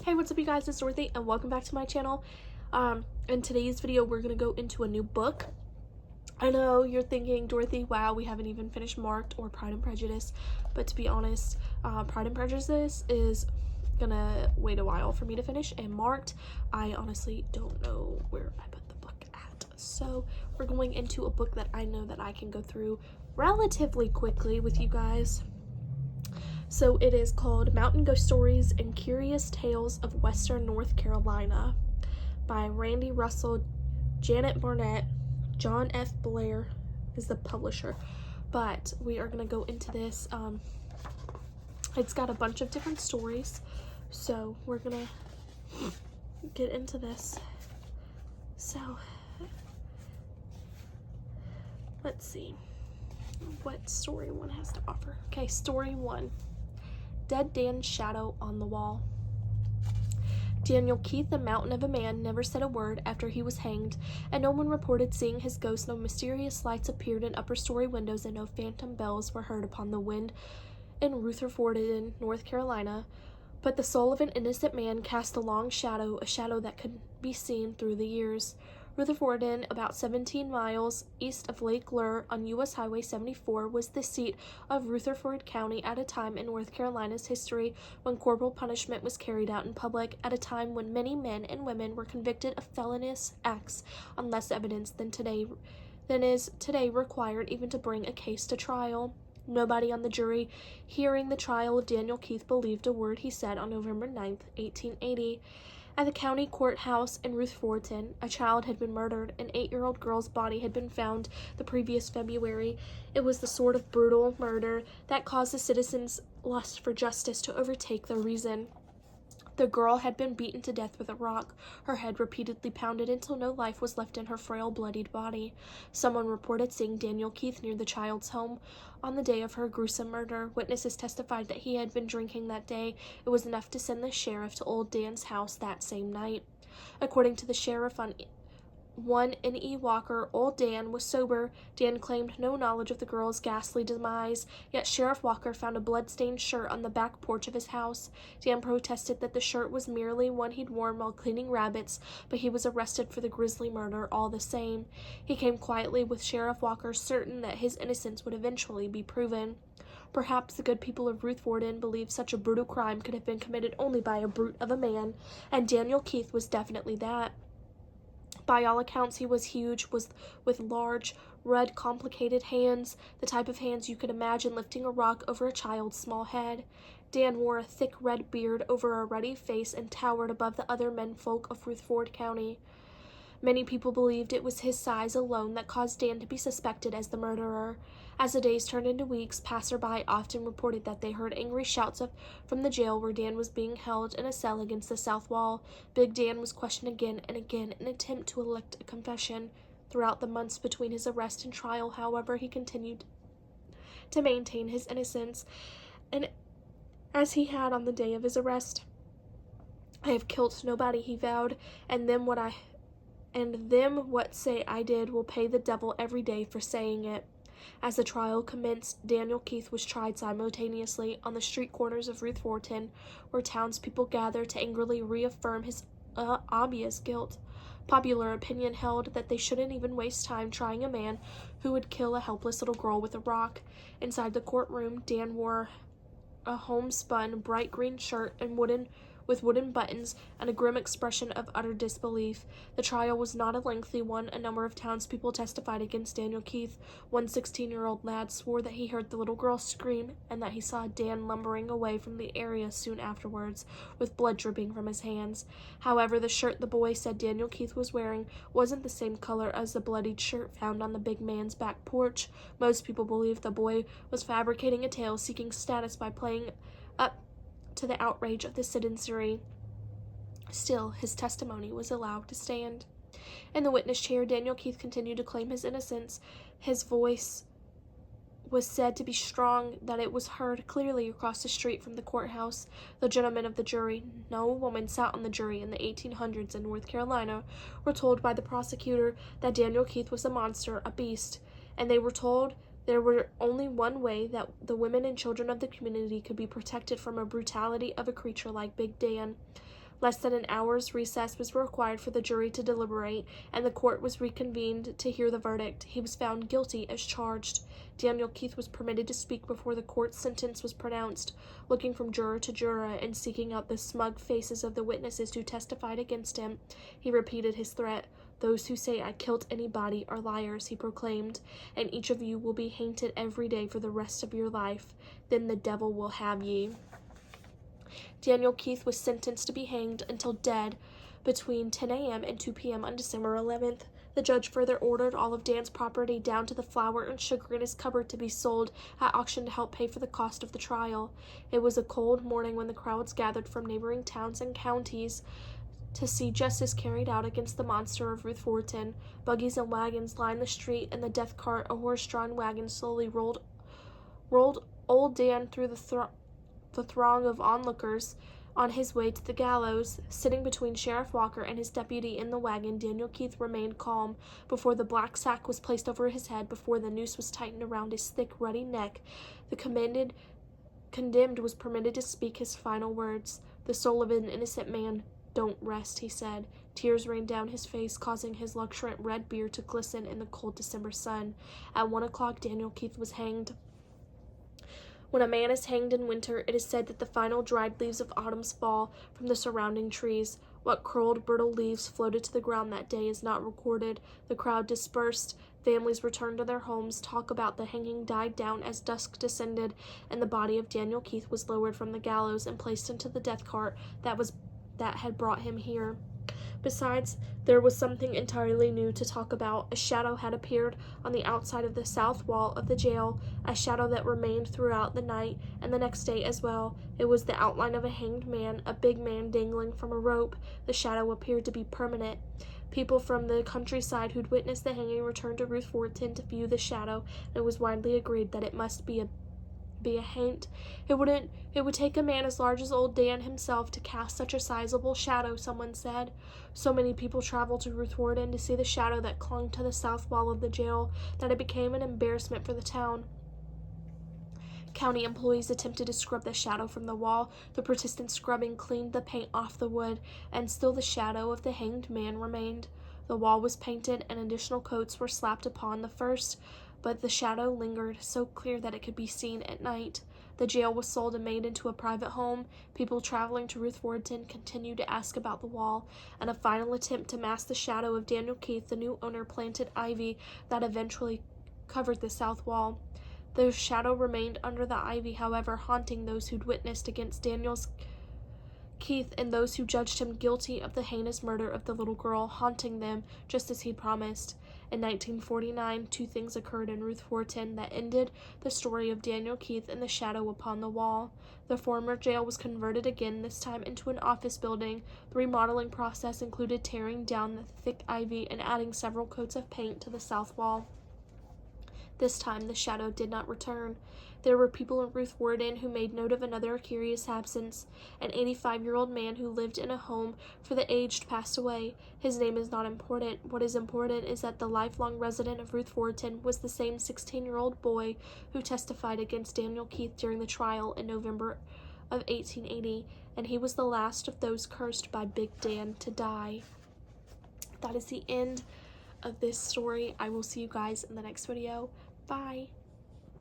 Hey, what's up you guys, it's Dorothy and welcome back to my channel. In today's video we're gonna go into a new book. I know you're thinking, Dorothy, wow, we haven't even finished Marked or Pride and Prejudice, but to be honest, Pride and Prejudice is gonna wait a while for me to finish, and Marked, I honestly don't know where I put the book at. So we're going into a book that I know that I can go through relatively quickly with you guys. So it is called Mountain Ghost Stories and Curious Tales of Western North Carolina by Randy Russell, Janet Barnett, John F. Blair is the publisher. But we are going to go into this. It's got a bunch of different stories, so we're going to get into this. So let's see what story one has to offer. Okay, story one. Dead Dan's Shadow on the Wall. Daniel Keith, a mountain of a man, never said a word after he was hanged, and no one reported seeing his ghost. No mysterious lights appeared in upper-story windows, and no phantom bells were heard upon the wind in Rutherford, North Carolina. But the soul of an innocent man cast a long shadow, a shadow that could be seen through the years. Rutherford, about 17 miles east of Lake Lure on U.S. Highway 74, was the seat of Rutherford County at a time in North Carolina's history when corporal punishment was carried out in public, at a time when many men and women were convicted of felonious acts on less evidence than is today required even to bring a case to trial. Nobody on the jury hearing the trial of Daniel Keith believed a word he said on November 9th, 1880. At the county courthouse in Rutherford, a child had been murdered. An 8-year-old girl's body had been found the previous February. It was the sort of brutal murder that caused the citizens' lust for justice to overtake their reason. The girl had been beaten to death with a rock, her head repeatedly pounded until no life was left in her frail, bloodied body. Someone reported seeing Daniel Keith near the child's home on the day of her gruesome murder. Witnesses testified that he had been drinking that day. It was enough to send the sheriff to old Dan's house that same night. According to the sheriff on one N.E. Walker, old Dan was sober. Dan claimed no knowledge of the girl's ghastly demise, yet Sheriff Walker found a blood-stained shirt on the back porch of his house. Dan protested that the shirt was merely one he'd worn while cleaning rabbits, but he was arrested for the grisly murder all the same. He came quietly with Sheriff Walker, certain that his innocence would eventually be proven. Perhaps the good people of Rutherford believed such a brutal crime could have been committed only by a brute of a man, and Daniel Keith was definitely that. By all accounts, he was huge, with large, red, complicated hands, the type of hands you could imagine lifting a rock over a child's small head. Dan wore a thick red beard over a ruddy face and towered above the other menfolk of Rutherford County. Many people believed it was his size alone that caused Dan to be suspected as the murderer. As the days turned into weeks, passerby often reported that they heard angry shouts from the jail where Dan was being held in a cell against the south wall. Big Dan was questioned again and again in an attempt to elect a confession. Throughout the months between his arrest and trial, however, he continued to maintain his innocence, and as he had on the day of his arrest. "I have killed nobody," he vowed, and them what say I did will pay the devil every day for saying it. As the trial commenced, Daniel Keith was tried simultaneously on the street corners of Rutherford, where townspeople gathered to angrily reaffirm his obvious guilt. Popular opinion held that they shouldn't even waste time trying a man who would kill a helpless little girl with a rock. Inside the courtroom, Dan wore a homespun bright green shirt and with wooden buttons and a grim expression of utter disbelief. The trial was not a lengthy one. A number of townspeople testified against Daniel Keith. One 16-year-old lad swore that he heard the little girl scream and that he saw Dan lumbering away from the area soon afterwards, with blood dripping from his hands. However, the shirt the boy said Daniel Keith was wearing wasn't the same color as the bloodied shirt found on the big man's back porch. Most people believed the boy was fabricating a tale, seeking status by playing up to the outrage of the citizenry. Still, his testimony was allowed to stand. In the witness chair, Daniel Keith continued to claim his innocence. His voice was said to be strong, that it was heard clearly across the street from the courthouse. The gentlemen of the jury, no woman sat on the jury in the 1800s in North Carolina, were told by the prosecutor that Daniel Keith was a monster, a beast, and they were told there were only one way that the women and children of the community could be protected from the brutality of a creature like Big Dan. Less than an hour's recess was required for the jury to deliberate, and the court was reconvened to hear the verdict. He was found guilty as charged. Daniel Keith was permitted to speak before the court's sentence was pronounced, looking from juror to juror and seeking out the smug faces of the witnesses who testified against him. He repeated his threat. "Those who say I killed anybody are liars," he proclaimed, "and each of you will be hated every day for the rest of your life. Then the devil will have ye." Daniel Keith was sentenced to be hanged until dead between 10 a.m. and 2 p.m. on December 11th. The judge further ordered all of Dan's property down to the flour and sugar in his cupboard to be sold at auction to help pay for the cost of the trial. It was a cold morning when the crowds gathered from neighboring towns and counties to see justice carried out against the monster of Ruth Fortin. Buggies and wagons lined the street, and the death cart, a horse-drawn wagon, slowly rolled old Dan through the throng of onlookers on his way to the gallows. Sitting between Sheriff Walker and his deputy in the wagon, Daniel Keith remained calm. Before the black sack was placed over his head, before the noose was tightened around his thick, ruddy neck, the condemned was permitted to speak his final words. "The soul of an innocent man don't rest," he said. Tears rained down his face, causing his luxuriant red beard to glisten in the cold December sun. At 1 o'clock, Daniel Keith was hanged. When a man is hanged in winter, it is said that the final dried leaves of autumn fall from the surrounding trees. What curled, brittle leaves floated to the ground that day is not recorded. The crowd dispersed. Families returned to their homes. Talk about the hanging died down as dusk descended, and the body of Daniel Keith was lowered from the gallows and placed into the death cart that had brought him here. Besides, there was something entirely new to talk about. A shadow had appeared on the outside of the south wall of the jail, a shadow that remained throughout the night and the next day as well. It was the outline of a hanged man, a big man dangling from a rope. The shadow appeared to be permanent. People from the countryside who'd witnessed the hanging returned to Ruth Fortin to view the shadow, and it was widely agreed that it must be a haunt. It would take a man as large as old Dan himself to cast such a sizable shadow, someone said. So many people traveled to Ruth Fortin to see the shadow that clung to the south wall of the jail that it became an embarrassment for the town. County employees attempted to scrub the shadow from the wall. The persistent scrubbing cleaned the paint off the wood, and still the shadow of the hanged man remained. The wall was painted, and additional coats were slapped upon the first, but the shadow lingered, so clear that it could be seen at night. The jail was sold and made into a private home. People traveling to Ruth Fortin continued to ask about the wall. In a final attempt to mask the shadow of Daniel Keith, the new owner planted ivy that eventually covered the south wall. The shadow remained under the ivy, however, haunting those who'd witnessed against Daniel Keith and those who judged him guilty of the heinous murder of the little girl, haunting them just as he'd promised. In 1949, two things occurred in Ruth Fortin that ended the story of Daniel Keith and the shadow upon the wall. The former jail was converted again, this time into an office building. The remodeling process included tearing down the thick ivy and adding several coats of paint to the south wall. This time the shadow did not return. There were people in Ruth Fortin who made note of another curious absence. An 85-year-old man who lived in a home for the aged passed away. His name is not important. What is important is that the lifelong resident of Ruth Fortin was the same 16-year-old boy who testified against Daniel Keith during the trial in November of 1880, and he was the last of those cursed by Big Dan to die. That is the end of this story. I will see you guys in the next video. Bye.